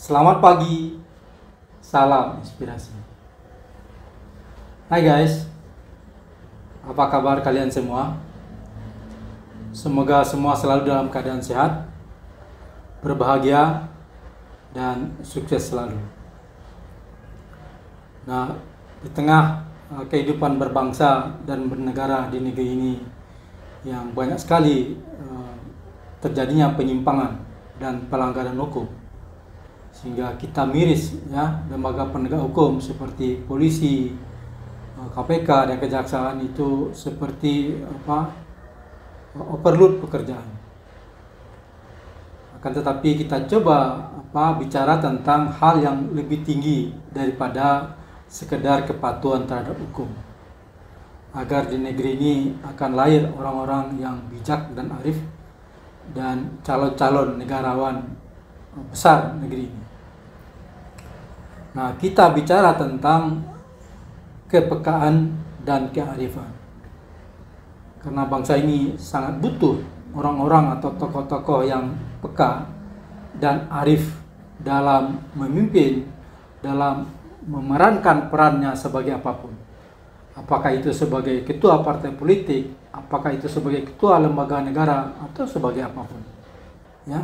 Selamat pagi, salam inspirasi. Hai guys, apa kabar kalian semua? Semoga semua selalu dalam keadaan sehat, berbahagia, dan sukses selalu. Nah, di tengah kehidupan berbangsa dan bernegara di negeri ini yang banyak sekali terjadinya penyimpangan dan pelanggaran hukum, sehingga kita miris ya, lembaga penegak hukum seperti polisi, KPK dan kejaksaan itu seperti overload pekerjaan. Akan tetapi kita coba bicara tentang hal yang lebih tinggi daripada sekedar kepatuhan terhadap hukum, agar di negeri ini akan lahir orang-orang yang bijak dan arif dan calon-calon negarawan besar negeri ini. Nah, kita bicara tentang kepekaan dan kearifan, karena bangsa ini sangat butuh orang-orang atau tokoh-tokoh yang peka dan arif dalam memimpin, dalam memerankan perannya sebagai apapun. Apakah itu sebagai ketua partai politik, apakah itu sebagai ketua lembaga negara, atau sebagai apapun. Ya,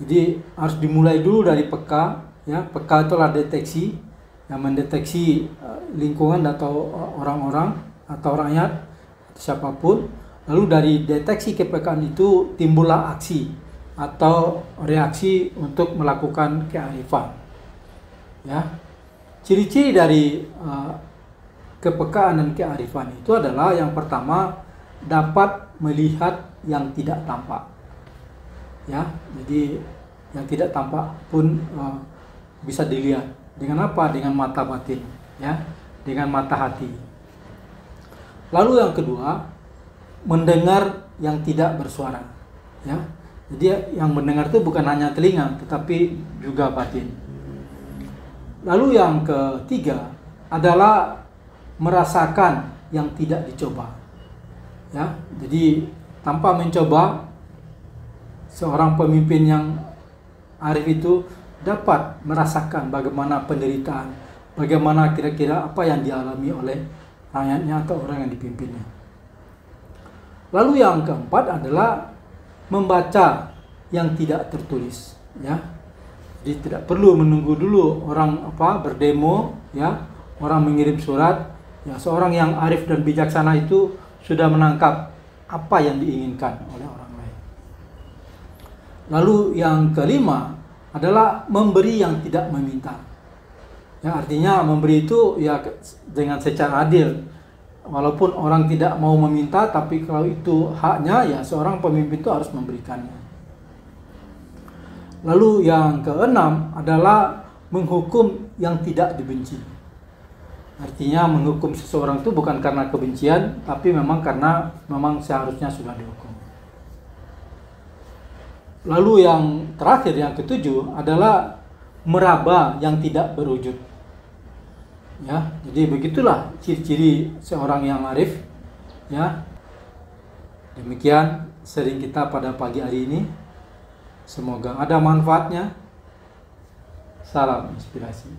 jadi harus dimulai dulu dari peka. Ya, peka itulah deteksi, yang mendeteksi lingkungan atau orang-orang atau rakyat siapapun. Lalu dari deteksi kepekaan itu timbullah aksi atau reaksi untuk melakukan kearifan. Ya, ciri-ciri dari kepekaan dan kearifan itu adalah yang pertama, dapat melihat yang tidak tampak. Ya, jadi yang tidak tampak pun bisa dilihat. Dengan apa? Dengan mata batin, ya, dengan mata hati. Lalu yang kedua, mendengar yang tidak bersuara, ya. Jadi yang mendengar itu bukan hanya telinga, tetapi juga batin. Lalu yang ketiga adalah merasakan yang tidak dicoba, ya. Jadi tanpa mencoba, seorang pemimpin yang arif itu dapat merasakan bagaimana penderitaan, bagaimana kira-kira apa yang dialami oleh rakyatnya atau orang yang dipimpinnya. Lalu yang keempat adalah membaca yang tidak tertulis, ya. Jadi tidak perlu menunggu dulu orang berdemo, ya, orang mengirim surat, ya, seorang yang arif dan bijaksana itu sudah menangkap apa yang diinginkan oleh orang lain. Lalu yang kelima adalah memberi yang tidak meminta. Ya, artinya memberi itu ya dengan secara adil. Walaupun orang tidak mau meminta, tapi kalau itu haknya, ya seorang pemimpin itu harus memberikannya. Lalu yang keenam adalah menghukum yang tidak dibenci. Artinya menghukum seseorang itu bukan karena kebencian, tapi memang karena seharusnya sudah dihukum. Lalu yang terakhir, yang ketujuh adalah meraba yang tidak berwujud. Ya, jadi begitulah ciri-ciri seorang yang arif. Ya, demikian sharing kita pada pagi hari ini. Semoga ada manfaatnya. Salam inspirasi.